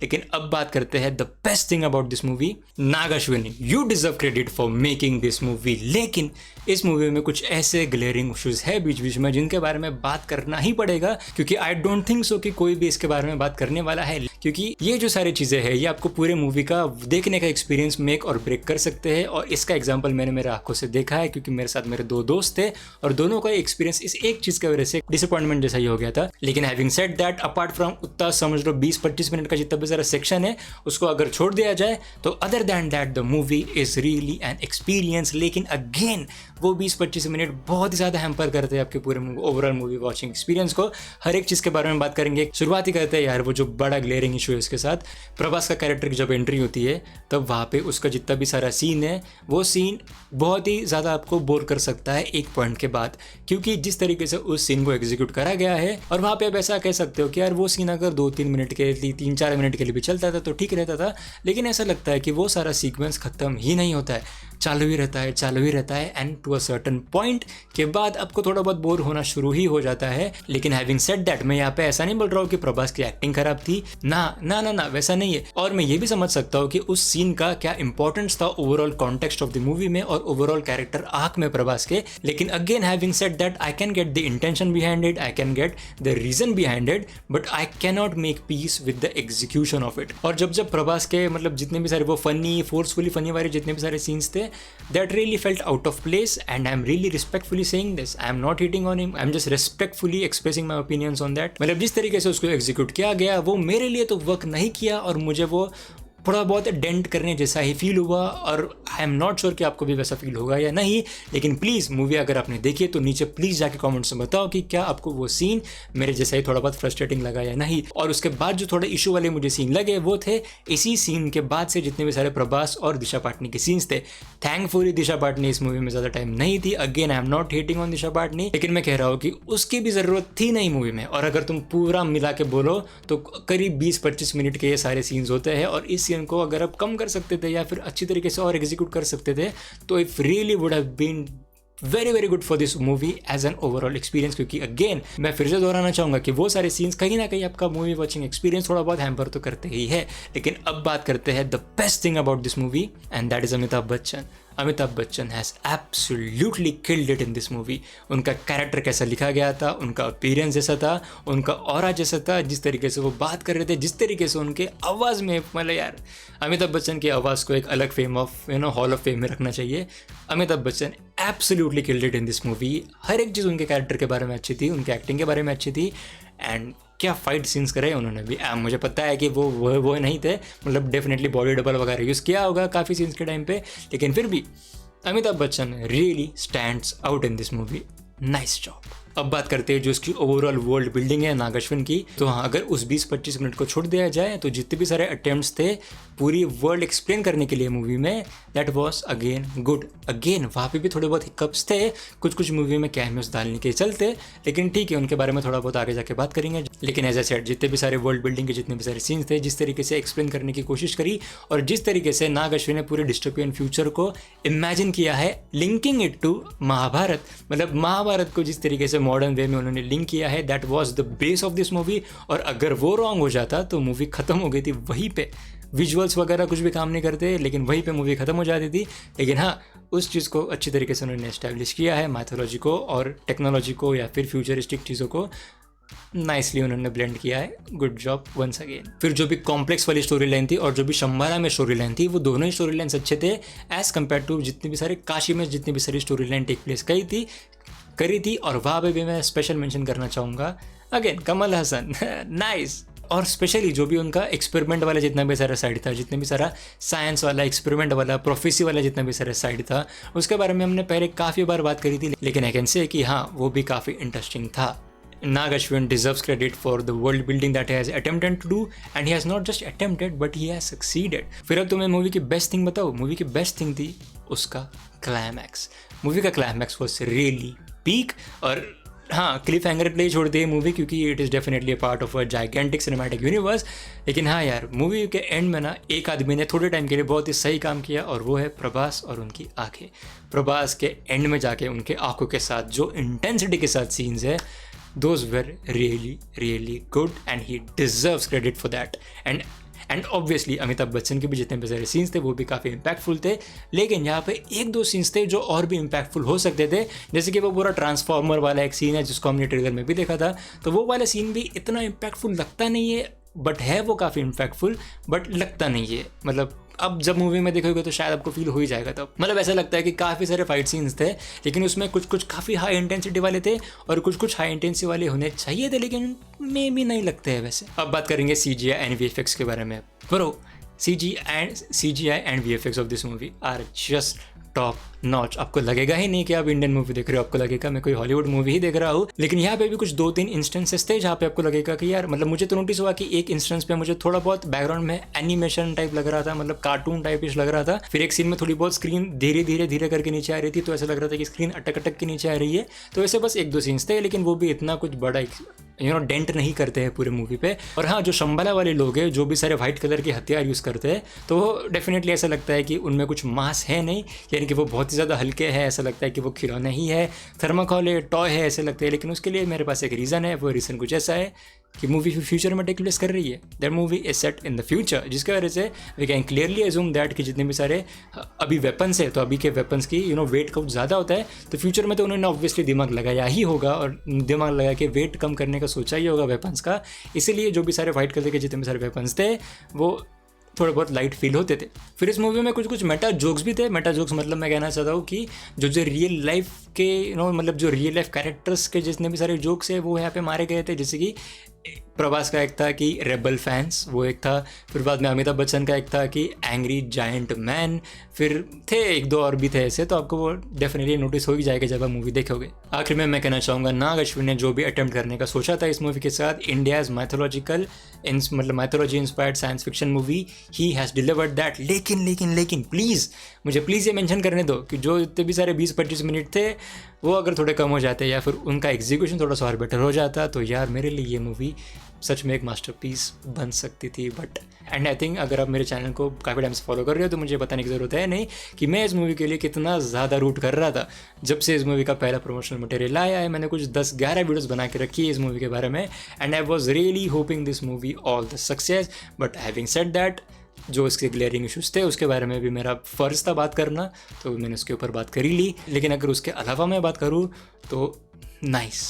लेकिन अब बात करते हैं the best thing about this movie. Nag Ashwini, you deserve credit for making this movie, लेकिन इस मूवी में कुछ ऐसे ग्लेयरिंग इश्यूज है बीच बीच में जिनके बारे में बात करना ही पड़ेगा, क्योंकि आई डोंट थिंक सो कि कोई भी इसके बारे में बात करने वाला है, क्योंकि ये जो सारी चीज़ें हैं ये आपको पूरे मूवी का देखने का एक्सपीरियंस मेक और ब्रेक कर सकते हैं। और इसका एग्जाम्पल मैंने मेरे आंखों से देखा है, क्योंकि मेरे साथ मेरे दो दोस्त थे और दोनों का एक्सपीरियंस इस एक चीज़ की वजह से डिसअपॉइंटमेंट जैसा ही हो गया था। लेकिन having said that, apart from उतना समझ लो 20-25 मिनट का जितना भी सारा सेक्शन है उसको अगर छोड़ दिया जाए तो other than that the movie is really an experience. लेकिन अगेन वो 20-25 मिनट बहुत ही ज़्यादा हैम्पर करते हैं आपके पूरे ओवरऑल मूवी वॉचिंग एक्सपीरियंस को। हर एक चीज़ के बारे में बात करेंगे। शुरुआत ही करते हैं यार वो जो बड़ा ग्लेयरिंग इशू है उसके साथ। प्रभास का कैरेक्टर की जब एंट्री होती है तब वहाँ पे उसका जितना भी सारा सीन है वो सीन बहुत ही ज़्यादा आपको बोर कर सकता है एक पॉइंट के बाद, क्योंकि जिस तरीके से उस सीन को एग्जीक्यूट करा गया है। और वहाँ पे आप ऐसा कह सकते हो कि यार वो सीन अगर 2-3 मिनट के लिए 3-4 मिनट के लिए भी चलता था तो ठीक रहता था, लेकिन ऐसा लगता है कि वो सारा सीक्वेंस खत्म ही नहीं होता है, चालू ही रहता है and to a certain point के बाद आपको थोड़ा बहुत बोर होना शुरू ही हो जाता है। लेकिन हैविंग सेड दैट, मैं यहाँ पे ऐसा नहीं बोल रहा हूँ कि प्रभास की एक्टिंग खराब थी, ना वैसा नहीं है। और मैं ये भी समझ सकता हूँ कि उस सीन का क्या इंपॉर्टेंस था overall context of the movie में और ओवरऑल कैरेक्टर आर्क में प्रभास के। लेकिन again having said that, I can get the intention behind it, I can get the reason behind it, but I can not make peace with the execution of it. और जब प्रभास के मतलब जितने भी सारे वो फनी फोर्सफुली फनी वाले जितने भी सारे सीन्स थे, that really felt out of place, and I'm really respectfully saying this. I'm not hitting on him, I'm just respectfully expressing my opinions on that. मतलब जिस तरीके से उसको एग्जीक्यूट किया गया वो मेरे लिए तो वर्क नहीं किया और मुझे वो थोड़ा बहुत डेंट करने जैसा ही फील हुआ। और आई एम नॉट श्योर कि आपको भी वैसा फील होगा या नहीं, लेकिन प्लीज़ मूवी अगर आपने देखी है तो नीचे प्लीज़ जाके कमेंट्स में बताओ कि क्या आपको वो सीन मेरे जैसा ही थोड़ा बहुत फ्रस्ट्रेटिंग लगा या नहीं। और उसके बाद जो थोड़े इशू वाले मुझे सीन लगे वो थे इसी सीन के बाद से जितने भी सारे प्रभास और दिशा पाटनी के सीन्स थे। थैंकफुली दिशा पाटनी इस मूवी में ज़्यादा टाइम नहीं थी। Again I am not hating on Disha Patani, लेकिन मैं कह रहा हूँ कि उसकी भी ज़रूरत थी नहीं मूवी में। और अगर तुम पूरा मिला के बोलो तो करीब 20-25 मिनट के ये सारे सीन्स होते हैं, और इस सीन को अगर आप कम कर सकते थे या फिर अच्छी तरीके से और एग्जीक्यूट कर सकते थे तो if really would have been very good for this movie as an overall experience. क्योंकि अगेन मैं फिर से दोहराना चाहूँगा कि वो सारे सीन्स कहीं ना कहीं आपका मूवी वॉचिंग एक्सपीरियंस थोड़ा बहुत हैम्पर तो करते ही है। लेकिन अब बात करते हैं the best thing about this movie and that is Amitabh Bachchan. Amitabh Bachchan has absolutely killed it in this movie. उनका कैरेक्टर कैसा लिखा गया था, उनका अपीयरेंस जैसा था, उनका ऑरा जैसा था, जिस तरीके से वो बात कर रहे थे, जिस तरीके से उनके आवाज़ में, मतलब यार अमिताभ बच्चन की आवाज़ को एक अलग fame of hall of fame में रखना चाहिए। Amitabh Bachchan absolutely killed it in this movie. हर एक चीज़ उनके कैरेक्टर के बारे में अच्छी थी, उनके एक्टिंग के बारे में अच्छी थी, एंड क्या फाइट सीन्स करे उन्होंने भी। मुझे पता है कि वो नहीं थे, मतलब डेफिनेटली बॉडी डबल वगैरह यूज़ किया होगा काफ़ी सीन्स के टाइम पे, लेकिन फिर भी Amitabh Bachchan really stands out in this movie. Nice job. अब बात करते हैं जो इसकी ओवरऑल वर्ल्ड बिल्डिंग है नाग अश्विन की। तो हाँ, अगर उस 20-25 मिनट को छोड़ दिया जाए तो जितने भी सारे अटेम्प्ट्स थे पूरी वर्ल्ड एक्सप्लेन करने के लिए मूवी में, that was again good. Again वहाँ पे भी थोड़े बहुत हिकअप्स थे कुछ मूवी में कैमियोस डालने के चलते, लेकिन ठीक है उनके बारे में थोड़ा बहुत आगे जाके बात करेंगे। लेकिन एज ए सेट जितने भी सारे वर्ल्ड बिल्डिंग के जितने भी सारे सीन्स थे, जिस तरीके से एक्सप्लेन करने की कोशिश करी और जिस तरीके से नाग अश्विन ने पूरे डिस्टोपियन फ्यूचर को इमेजिन किया है लिंकिंग इट टू महाभारत, मतलब महाभारत को जिस तरीके से मॉडर्न वे में उन्होंने लिंक किया है, that was the base of this movie. और अगर वो रॉन्ग हो जाता तो मूवी खत्म हो गई थी वहीं पे। विजुअल्स वगैरह कुछ भी काम नहीं करते, लेकिन वहीं पे मूवी खत्म हो जाती थी। लेकिन हाँ, उस चीज़ को अच्छी तरीके से उन्होंने एस्टैब्लिश किया है, मैथोलॉजी को और टेक्नोलॉजी को या फिर फ्यूचरिस्टिक चीज़ों को नाइसली उन्होंने ब्लेंड किया है। Good job once again. फिर जो भी कॉम्प्लेक्स वाली स्टोरी लाइन थी और जो भी शंबाला में स्टोरी लाइन थी, वो दोनों ही स्टोरी लाइन्स अच्छे थे एज़ कम्पेयर टू जितनी भी सारे काशी में जितनी भी सारी स्टोरी लाइन टेक प्लेस करी थी। और वहाँ पे भी मैं स्पेशल मेंशन करना चाहूँगा अगेन कमल हसन। नाइस। और स्पेशली जो भी उनका एक्सपेरिमेंट वाला जितना भी सारा साइड था, जितने भी सारा साइंस वाला, एक्सपेरिमेंट वाला, प्रोफेसी वाला जितना भी सारा साइड था, उसके बारे में हमने पहले काफ़ी बार बात करी थी। लेकिन आई कैन से कि हाँ, वो भी काफ़ी इंटरेस्टिंग था। Nag Ashwin deserves credit for the world building that he has attempted to do, and he has not just attempted but he has succeeded. फिर अब तुम्हें मूवी की बेस्ट थिंग बताओ। मूवी की बेस्ट थिंग थी उसका climax. Movie का climax was really peak. और हाँ, क्लिफ हैंगर पे छोड़ दिए मूवी क्योंकि it is definitely a part of a gigantic cinematic universe. लेकिन हाँ यार, मूवी के एंड में ना एक आदमी ने थोड़े टाइम के लिए बहुत ही सही काम किया, और वो है प्रभास और उनकी आंखें। प्रभास के एंड में जाके उनके आंखों के साथ जो इंटेंसिटी के साथ सीन्स है, those were really good and he deserves credit for that. And and obviously Amitabh Bachchan के भी जितने भी सारे सीन्स थे वो भी काफ़ी इम्पैक्टफुल थे, लेकिन यहाँ पे एक दो सीन्स थे जो और भी इम्पैक्टफुल हो सकते थे, जैसे कि वो पूरा ट्रांसफॉर्मर वाला एक सीन है जिसको हमने ट्रेलर में भी देखा था, तो वो वाला सीन भी इतना इम्पैक्टफुल लगता नहीं है, बट है वो काफ़ी इम्पैक्टफुल, बट लगता नहीं है। मतलब अब जब मूवी में देखोगे तो शायद आपको फील हो ही जाएगा तब। मतलब ऐसा लगता है कि काफ़ी सारे फाइट सीन्स थे, लेकिन उसमें कुछ कुछ काफ़ी हाई इंटेंसिटी वाले थे और कुछ कुछ हाई इंटेंसिटी वाले होने चाहिए थे, लेकिन में भी नहीं लगते हैं वैसे। अब बात करेंगे CGI एंड VFX के बारे में। Bro, CGI and VFX of this movie are just top notch. आपको लगेगा ही नहीं कि आप इंडियन मूवी देख रहे हो, आपको लगेगा मैं कोई हॉलीवुड मूवी ही देख रहा हूँ। लेकिन यहाँ पे भी कुछ 2-3 इंस्टेंसेस थे जहाँ पे आपको लगेगा कि यार, मतलब मुझे तो नोटिस हुआ कि एक इंस्टेंस पे मुझे थोड़ा बहुत बैकग्राउंड में एनिमेशन टाइप लग रहा था, मतलब कार्टून टाइप लग रहा था। फिर एक सीन में थोड़ी बहुत स्क्रीन धीरे करके नीचे आ रही थी, तो ऐसा लग रहा था कि स्क्रीन अटक के नीचे आ रही है। तो ऐसे बस 1-2 सीन्स थे, लेकिन वो भी इतना कुछ बड़ा डेंट नहीं करते हैं पूरे मूवी पे। और हाँ, जो शंबाला वाले लोग हैं जो भी सारे वाइट कलर के हथियार यूज़ करते हैं, तो वो डेफिनेटली ऐसा लगता है कि उनमें कुछ मास है नहीं, यानी कि वो बहुत ही ज़्यादा हल्के हैं, ऐसा लगता है कि वो खिलौने ही है, थर्माकोल है, टॉय है, ऐसे लगते हैं। लेकिन उसके लिए मेरे पास एक रीज़न है, वो रीज़न कुछ ऐसा है कि मूवी फ्यूचर में टेक प्लेस कर रही है। That movie is set in the future, जिसकी वजह से we can clearly assume that कि जितने भी सारे अभी वेपन्स है, तो अभी के वेपन्स की वेट कुछ ज़्यादा होता है, तो फ्यूचर में तो उन्होंने ऑब्वियसली दिमाग लगाया ही होगा, और दिमाग लगा के वेट कम करने का सोचा ही होगा वेपन्स का। इसीलिए जो भी सारे वाइट कलर के जितने भी सारे वेपन्स थे वो थोड़े बहुत लाइट फील होते थे। फिर इस मूवी में कुछ कुछ मेटा जोक्स भी थे। मेटा जोक्स मतलब मैं कहना चाहता हूँ कि जो रियल लाइफ के मतलब जो रियल लाइफ कैरेक्टर्स के जितने भी सारे जोक्स है वो यहाँ पे मारे गए थे। जैसे कि प्रभास का एक था कि रेबल फैंस, वो एक था। फिर बाद में अमिताभ बच्चन का एक था कि एंग्री जायंट मैन। फिर थे 1-2 और भी थे ऐसे, तो आपको वो डेफिनेटली नोटिस हो ही जाएगा जब आप मूवी देखोगे। आखिर में मैं कहना चाहूँगा, नाग अश्विन ने जो भी अटेम्प्ट करने का सोचा था इस मूवी के साथ, India's mythology inspired science fiction movie, he has delivered that. लेकिन प्लीज़ ये मेंशन करने दो कि जो इतने भी सारे 20-25 मिनट थे वो अगर थोड़े कम हो जाते या फिर उनका एग्जीक्यूशन थोड़ा सा और बेटर हो जाता, तो यार मेरे लिए ये मूवी सच में एक मास्टरपीस बन सकती थी। बट एंड आई थिंक अगर आप मेरे चैनल को काफ़ी टाइम से फॉलो कर रहे हो तो मुझे बताने की ज़रूरत है नहीं कि मैं इस मूवी के लिए कितना ज़्यादा रूट कर रहा था। जब से इस मूवी का पहला प्रमोशनल मटेरियल आया है, मैंने कुछ 10-11 वीडियोस बना के रखी है इस मूवी के बारे में, and I was really hoping this movie all the success. But having said that, जो इसके ग्लेयरिंग इशूज़ थे उसके बारे में भी मेरा फ़र्ज़ था बात करना, तो मैंने उसके ऊपर बात कर ही ली। लेकिन अगर उसके अलावा मैं बात करूँ तो nice,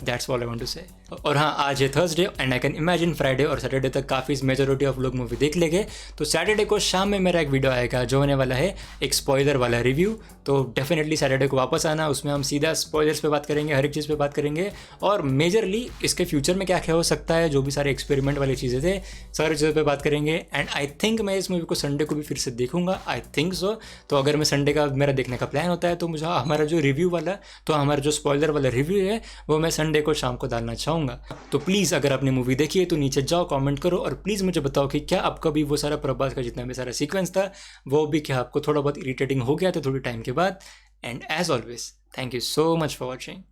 that's all I want to say. और हाँ, आज है Thursday and I can imagine Friday और सैटरडे तक काफ़ी मेजॉरिटी ऑफ लोग मूवी देख लेंगे। तो सैटरडे को शाम में मेरा एक वीडियो आएगा जो होने वाला है एक स्पॉइलर वाला रिव्यू। तो डेफिनेटली सैटरडे को वापस आना, उसमें हम सीधा स्पॉयलर्स पे बात करेंगे, हर एक चीज़ पे बात करेंगे, और मेजरली इसके फ्यूचर में क्या क्या हो सकता है, जो भी सारे एक्सपेरिमेंट वाली चीज़ें थे, सारी चीज़ों पर बात करेंगे। एंड आई थिंक मैं इस मूवी को संडे को भी फिर से देखूंगा, आई थिंक सो। तो अगर मैं संडे का मेरा देखने का प्लान होता है तो मुझे हमारा जो रिव्यू वाला, तो हमारा जो स्पॉइलर वाला रिव्यू है वो मैं संडे को शाम को डालना चाहूँगा। तो प्लीज़ अगर आपने मूवी देखी है तो नीचे जाओ, कमेंट करो, और प्लीज़ मुझे बताओ कि क्या आपका भी वो सारा प्रभास का जितना भी सारा सीक्वेंस था वो भी क्या आपको थोड़ा बहुत इरिटेटिंग हो गया था थोड़ी टाइम के बाद। And as always, thank you so much for watching.